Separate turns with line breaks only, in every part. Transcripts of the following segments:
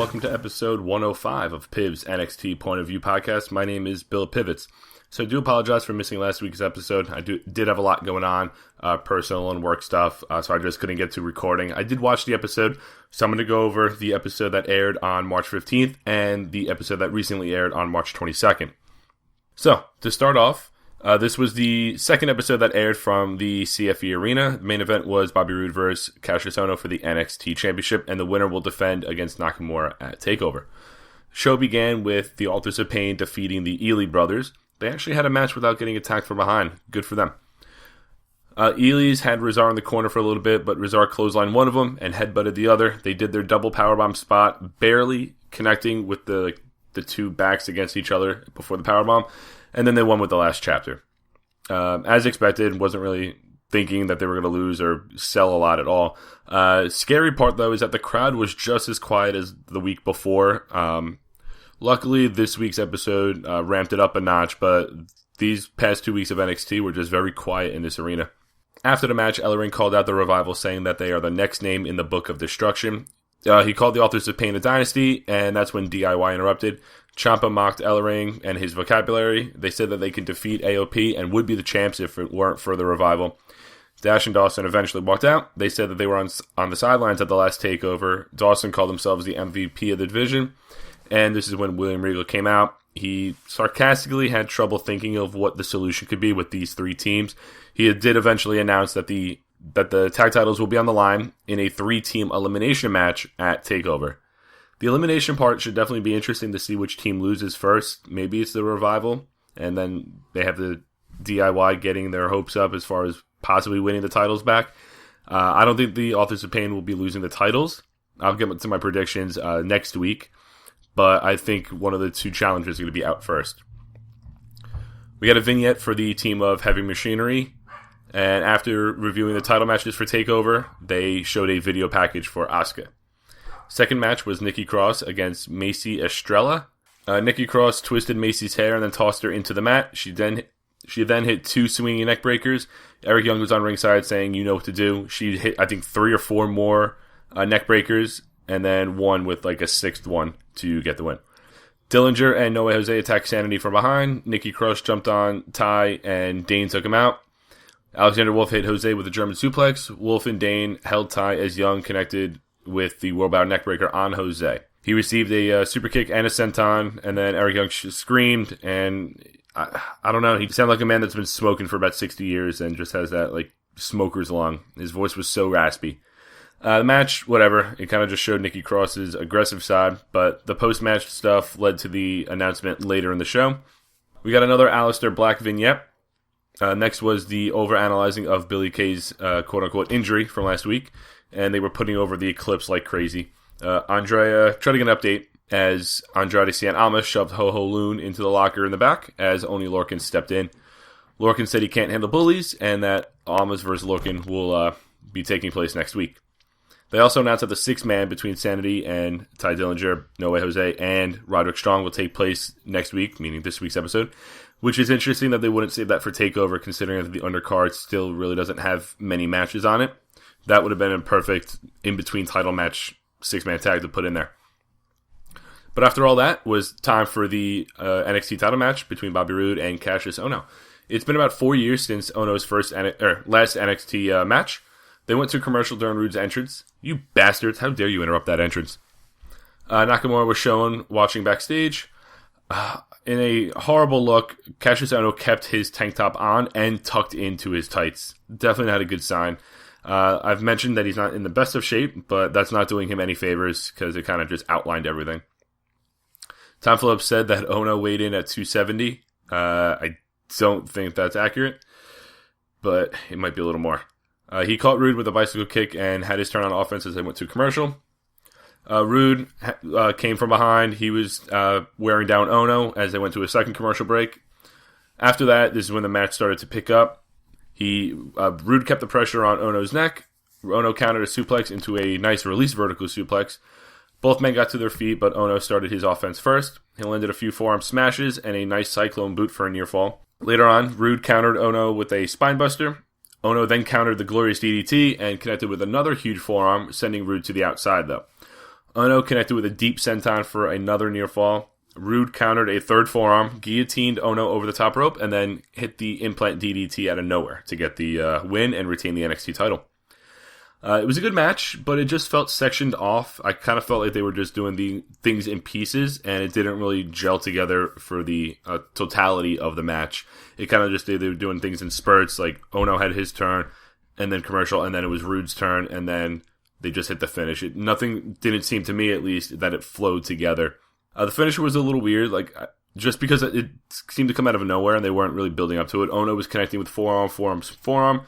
welcome to episode 105 of Piv's NXT Point of View podcast. My name is Bill Pivots. So I do apologize for missing last week's episode. I did have a lot going on, personal and work stuff, so I just couldn't get to recording. I did watch the episode, so I'm going to go over the episode that aired on March 15th and the episode that recently aired on March 22nd. So, to start off, this was the second episode that aired from the CFE Arena. The main event was Bobby Roode vs. Cachetona for the NXT Championship, and the winner will defend against Nakamura at TakeOver. The show began with the Authors of Pain defeating the Ely brothers. They actually had a match without getting attacked from behind. Good for them. Ely's had Rezar in the corner for a little bit, but Rezar clotheslined one of them and headbutted the other. They did their double powerbomb spot, barely connecting with the two backs against each other before the powerbomb. And then they won with the last chapter. As expected, wasn't really thinking that they were going to lose or sell a lot at all. Scary part, though, is that the crowd was just as quiet as the week before. Luckily, this week's episode ramped it up a notch, but these past 2 weeks of NXT were just very quiet in this arena. After the match, Ellering called out the Revival, saying that they are the next name in the Book of Destruction. He called the Authors of Pain a dynasty, and that's when DIY interrupted. Ciampa mocked Ellering and his vocabulary. They said that they could defeat AOP and would be the champs if it weren't for the Revival. Dash and Dawson eventually walked out. They said that they were on the sidelines at the last TakeOver. Dawson called themselves the MVP of the division, and this is when William Regal came out. He sarcastically had trouble thinking of what the solution could be with these three teams. He did eventually announce that the tag titles will be on the line in a 3-team elimination match at TakeOver. The elimination part should definitely be interesting to see which team loses first. Maybe it's the Revival, and then they have the DIY getting their hopes up as far as possibly winning the titles back. I don't think the Authors of Pain will be losing the titles. I'll get to my predictions next week, but I think one of the two challengers is going to be out first. We got a vignette for the team of Heavy Machinery, and after reviewing the title matches for TakeOver, they showed a video package for Asuka. Second match was Nikki Cross against Macy Estrella. Nikki Cross twisted Macy's hair and then tossed her into the mat. She then hit 2 swinging neck breakers. Eric Young was on ringside saying, "You know what to do." She hit, I think, 3 or 4 more neck breakers, and then one with like a 6th one to get the win. Dillinger and Noe Jose attacked Sanity from behind. Nikki Cross jumped on Ty, and Dane took him out. Alexander Wolf hit Jose with a German suplex. Wolf and Dane held Ty as Young connected with the Worldbound Neckbreaker on Jose. He received a super kick and a senton, and then Eric Young screamed, and I don't know, he sounded like a man that's been smoking for about 60 years and just has that, like, smoker's lung. His voice was so raspy. The match, whatever, it kind of just showed Nikki Cross's aggressive side, but the post-match stuff led to the announcement later in the show. We got another Alistair Black vignette. Next was the overanalyzing of Billy Kay's quote-unquote injury from last week, and they were putting over the Eclipse like crazy. Andrea tried to get an update as Andrade, Cien, Almas shoved Ho-Ho Loon into the locker in the back as Oney Lorcan stepped in. Lorcan said he can't handle bullies, and that Almas versus Lorcan will be taking place next week. They also announced that the 6-man between Sanity and Tye Dillinger, Noe Jose, and Roderick Strong will take place next week, meaning this week's episode, which is interesting that they wouldn't save that for TakeOver, considering that the undercard still really doesn't have many matches on it. That would have been a perfect in-between title match 6-man tag to put in there. But after all that, was time for the NXT title match between Bobby Roode and Kassius Ohno. It's been about 4 years since Ohno's last NXT match. They went to commercial during Roode's entrance. You bastards, how dare you interrupt that entrance? Nakamura was shown watching backstage. In a horrible look, Kassius Ohno kept his tank top on and tucked into his tights. Definitely not a good sign. I've mentioned that he's not in the best of shape, but that's not doing him any favors because it kind of just outlined everything. Tom Phillips said that Ohno weighed in at 270. I don't think that's accurate, but it might be a little more. He caught Roode with a bicycle kick and had his turn on offense as they went to commercial. Roode came from behind. He was wearing down Ohno as they went to a second commercial break. After that, this is when the match started to pick up. Roode kept the pressure on Ohno's neck. Ohno countered a suplex into a nice release vertical suplex. Both men got to their feet, but Ohno started his offense first. He landed a few forearm smashes and a nice cyclone boot for a near fall. Later on, Roode countered Ohno with a spinebuster. Ohno then countered the Glorious DDT and connected with another huge forearm, sending Roode to the outside, though. Ohno connected with a deep senton for another near fall. Roode countered a third forearm, guillotined Ohno over the top rope, and then hit the implant DDT out of nowhere to get the win and retain the NXT title. It was a good match, but it just felt sectioned off. I kind of felt like they were just doing the things in pieces, and it didn't really gel together for the totality of the match. It kind of just, they were doing things in spurts, like Ohno had his turn, and then commercial, and then it was Roode's turn, and then they just hit the finish. Nothing didn't seem to me, at least, that it flowed together. The finisher was a little weird, just because it seemed to come out of nowhere, and they weren't really building up to it. Ohno was connecting with forearm.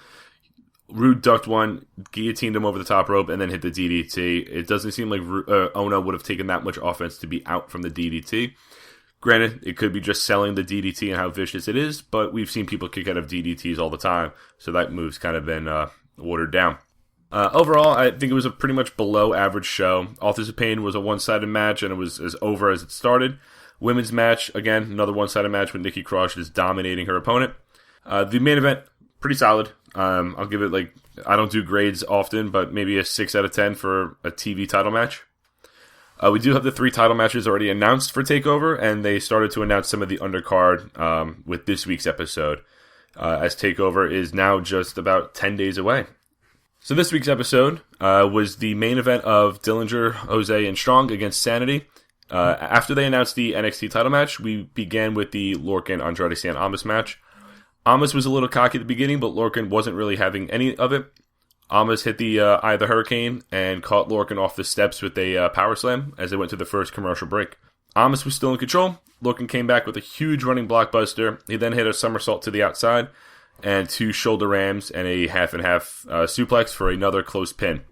Roode ducked one, guillotined him over the top rope, and then hit the DDT. It doesn't seem like Ohno would have taken that much offense to be out from the DDT. Granted, it could be just selling the DDT and how vicious it is, but we've seen people kick out of DDTs all the time, so that move's kind of been watered down. Overall, I think it was a pretty much below average show. Authors of Pain was a one-sided match, and it was as over as it started. Women's match, again, another one-sided match with Nikki Cross just dominating her opponent. The main event, pretty solid. I'll give it, I don't do grades often, but maybe a 6 out of 10 for a TV title match. We do have the 3 title matches already announced for TakeOver, and they started to announce some of the undercard with this week's episode, as TakeOver is now just about 10 days away. So this week's episode was the main event of Dillinger, Jose, and Strong against Sanity. After they announced the NXT title match, we began with the Lorcan, Andrade, Cien, Almas match. Almas was a little cocky at the beginning, but Lorcan wasn't really having any of it. Almas hit the Eye of the Hurricane and caught Lorcan off the steps with a power slam as they went to the first commercial break. Almas was still in control. Lorcan came back with a huge running blockbuster. He then hit a somersault to the outside and 2 shoulder rams and a half-and-half suplex for another close pin.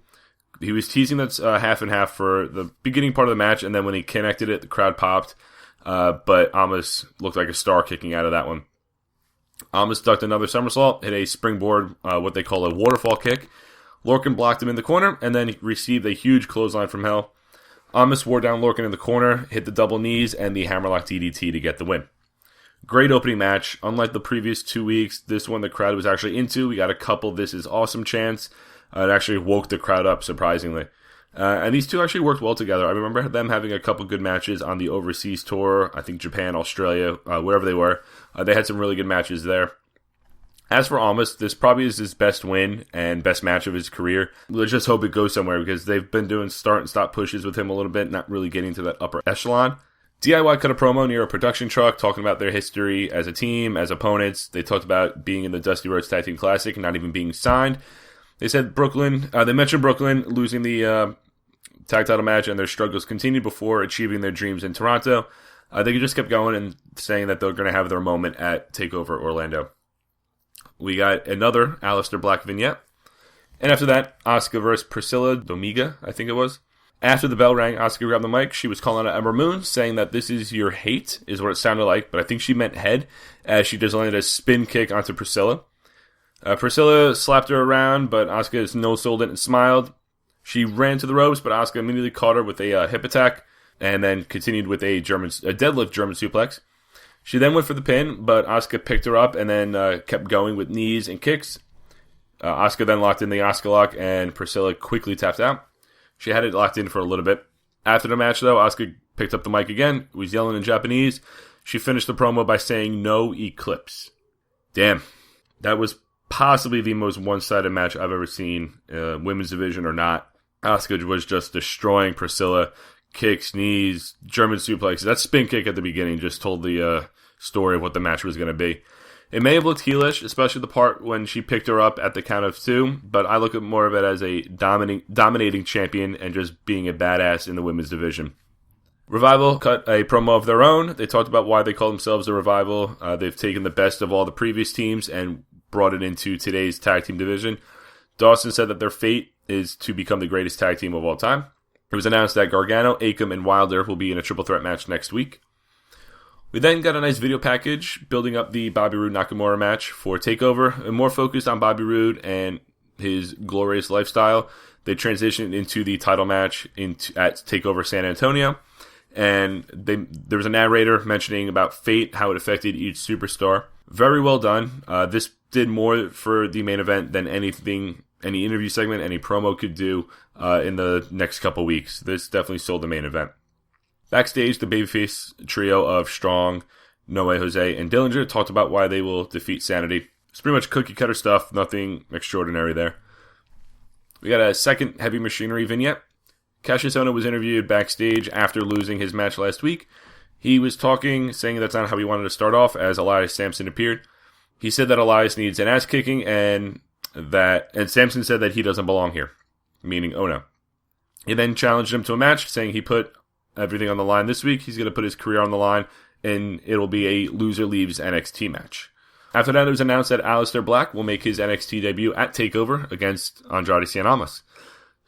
He was teasing that half-and-half for the beginning part of the match, and then when he connected it, the crowd popped. But Almas looked like a star kicking out of that one. Almas ducked another somersault, hit a springboard, what they call a waterfall kick. Lorcan blocked him in the corner, and then received a huge clothesline from hell. Almas wore down Lorcan in the corner, hit the double knees, and the hammerlock DDT to get the win. Great opening match. Unlike the previous 2 weeks, this one the crowd was actually into. We got a couple "This is awesome" chants. It actually woke the crowd up, surprisingly. And these two actually worked well together. I remember them having a couple good matches on the overseas tour. I think Japan, Australia, wherever they were. They had some really good matches there. As for Almas, this probably is his best win and best match of his career. Let's just hope it goes somewhere because they've been doing start and stop pushes with him a little bit, not really getting to that upper echelon. DIY cut a promo near a production truck talking about their history as a team, as opponents. They talked about being in the Dusty Rhodes Tag Team Classic and not even being signed. They said they mentioned Brooklyn losing the tag title match and their struggles continued before achieving their dreams in Toronto. They just kept going and saying that they're going to have their moment at TakeOver Orlando. We got another Alistair Black vignette. And after that, Asuka versus Priscilla Dominga, I think it was. After the bell rang, Asuka grabbed the mic. She was calling out Ember Moon, saying that this is your hate, is what it sounded like. But I think she meant head, as she just landed a spin kick onto Priscilla. Priscilla slapped her around, but Asuka no-sold it and smiled. She ran to the ropes, but Asuka immediately caught her with a hip attack, and then continued with a deadlift German suplex. She then went for the pin, but Asuka picked her up and then kept going with knees and kicks. Asuka then locked in the Asuka lock, and Priscilla quickly tapped out. She had it locked in for a little bit. After the match, though, Asuka picked up the mic again, was yelling in Japanese. She finished the promo by saying, "No eclipse." Damn. That was possibly the most one-sided match I've ever seen, women's division or not. Asuka was just destroying Priscilla. Kicks, knees, German suplexes. That spin kick at the beginning just told the story of what the match was going to be. It may have looked heelish, especially the part when she picked her up at the count of 2, but I look at more of it as a dominating champion and just being a badass in the women's division. Revival cut a promo of their own. They talked about why they call themselves the Revival. They've taken the best of all the previous teams and brought it into today's tag team division. Dawson said that their fate is to become the greatest tag team of all time. It was announced that Gargano, Akam, and Wilder will be in a triple threat match next week. We then got a nice video package building up the Bobby Roode Nakamura match for TakeOver, and more focused on Bobby Roode and his glorious lifestyle. They transitioned into the title match at TakeOver San Antonio, and there was a narrator mentioning about fate, how it affected each superstar. Very well done. This did more for the main event than any interview segment, any promo could do. in the next couple weeks. This definitely sold the main event. Backstage, the babyface trio of Strong, Noe, Jose, and Dillinger talked about why they will defeat Sanity. It's pretty much cookie cutter stuff, nothing extraordinary there. We got a second Heavy Machinery vignette. Cachetona was interviewed backstage after losing his match last week. He was talking, saying that's not how he wanted to start off, as Elias Samson appeared. He said that Elias needs an ass kicking, and Samson said that he doesn't belong here, meaning Ohno. He then challenged him to a match, saying he put everything on the line this week. He's going to put his career on the line, and it'll be a loser leaves NXT match. After that, it was announced that Alistair Black will make his NXT debut at TakeOver against Andrade, Cien, Almas.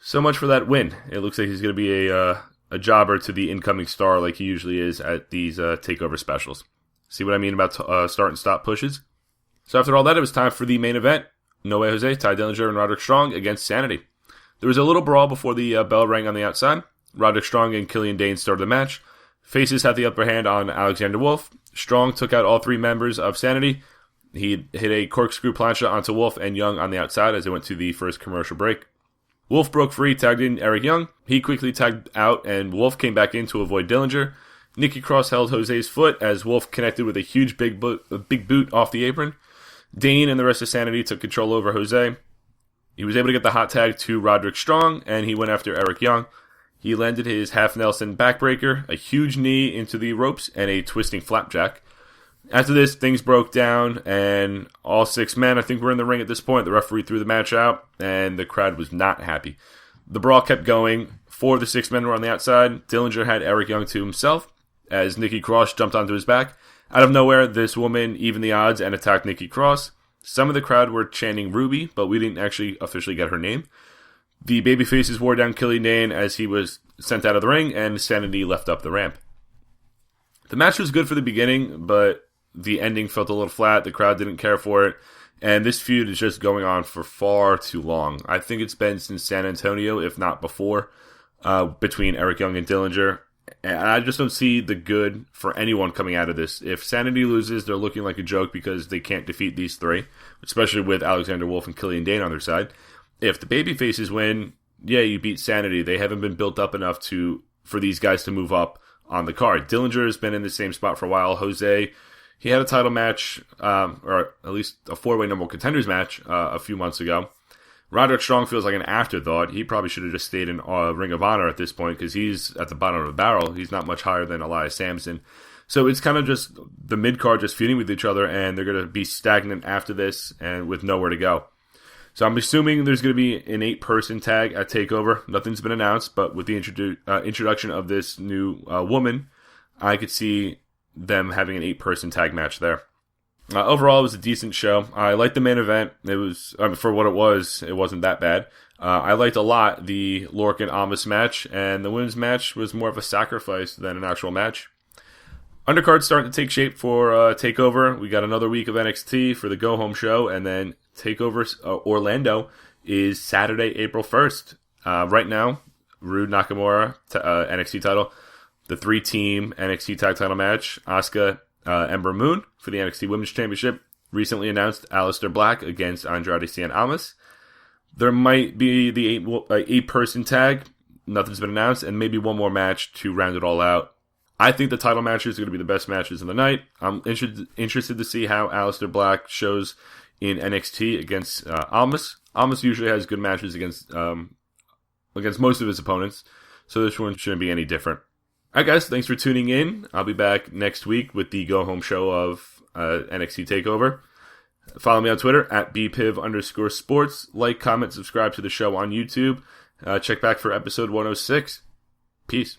So much for that win. It looks like he's going to be a jobber to the incoming star like he usually is at these TakeOver specials. See what I mean about start and stop pushes? So after all that, it was time for the main event. Noe, Jose, Tye Dillinger, and Roderick Strong against Sanity. There was a little brawl before the bell rang on the outside. Roderick Strong and Killian Dane started the match. Faces had the upper hand on Alexander Wolf. Strong took out all three members of Sanity. He hit a corkscrew plancha onto Wolf and Young on the outside as they went to the first commercial break. Wolf broke free, tagged in Eric Young. He quickly tagged out, and Wolf came back in to avoid Dillinger. Nikki Cross held Jose's foot as Wolf connected with a huge big boot off the apron. Dane and the rest of Sanity took control over Jose. He was able to get the hot tag to Roderick Strong, and he went after Eric Young. He landed his half Nelson backbreaker, a huge knee into the ropes, and a twisting flapjack. After this, things broke down, and all six men, I think, were in the ring at this point. The referee threw the match out, and the crowd was not happy. The brawl kept going. 4 of the 6 men were on the outside. Dillinger had Eric Young to himself, as Nikki Cross jumped onto his back. Out of nowhere, this woman evened the odds and attacked Nikki Cross. Some of the crowd were chanting Ruby, but we didn't actually officially get her name. The babyfaces wore down Killian Dane as he was sent out of the ring, and Sanity left up the ramp. The match was good for the beginning, but the ending felt a little flat. The crowd didn't care for it. And this feud is just going on for far too long. I think it's been since San Antonio, if not before, between Eric Young and Dillinger. And I just don't see the good for anyone coming out of this. If Sanity loses, they're looking like a joke because they can't defeat these three, especially with Alexander Wolf and Killian Dane on their side. If the babyfaces win, yeah, you beat Sanity. They haven't been built up enough for these guys to move up on the card. Dillinger has been in the same spot for a while. Jose, he had a title match, or at least a 4-way number one contenders match a few months ago. Roderick Strong feels like an afterthought. He probably should have just stayed in Ring of Honor at this point because he's at the bottom of the barrel. He's not much higher than Elias Samson. So it's kind of just the mid-card just feuding with each other, and they're going to be stagnant after this and with nowhere to go. So I'm assuming there's going to be an 8-person tag at TakeOver. Nothing's been announced, but with the introduction of this new woman, I could see them having an 8-person tag match there. Overall, it was a decent show. I liked the main event. It was, for what it wasn't that bad. I liked a lot the Lorcan Almas match, and the women's match was more of a sacrifice than an actual match. Undercard's starting to take shape for TakeOver. We got another week of NXT for the go-home show, and then TakeOver Orlando is Saturday, April 1st. Right now, Roode Nakamura, NXT title. The 3-team NXT tag title match, Asuka, Ember Moon for the NXT Women's Championship. Recently announced Alistair Black against Andrade, Cien, Almas. There might be the 8-person tag. Nothing's been announced, and maybe one more match to round it all out. I think the title matches are going to be the best matches of the night. I'm interested to see how Alistair Black shows in NXT against Almas. Almas usually has good matches against most of his opponents, so this one shouldn't be any different. Alright guys, thanks for tuning in. I'll be back next week with the go-home show of NXT TakeOver. Follow me on Twitter at bpiv_sports. Like, comment, subscribe to the show on YouTube. Check back for episode 106. Peace.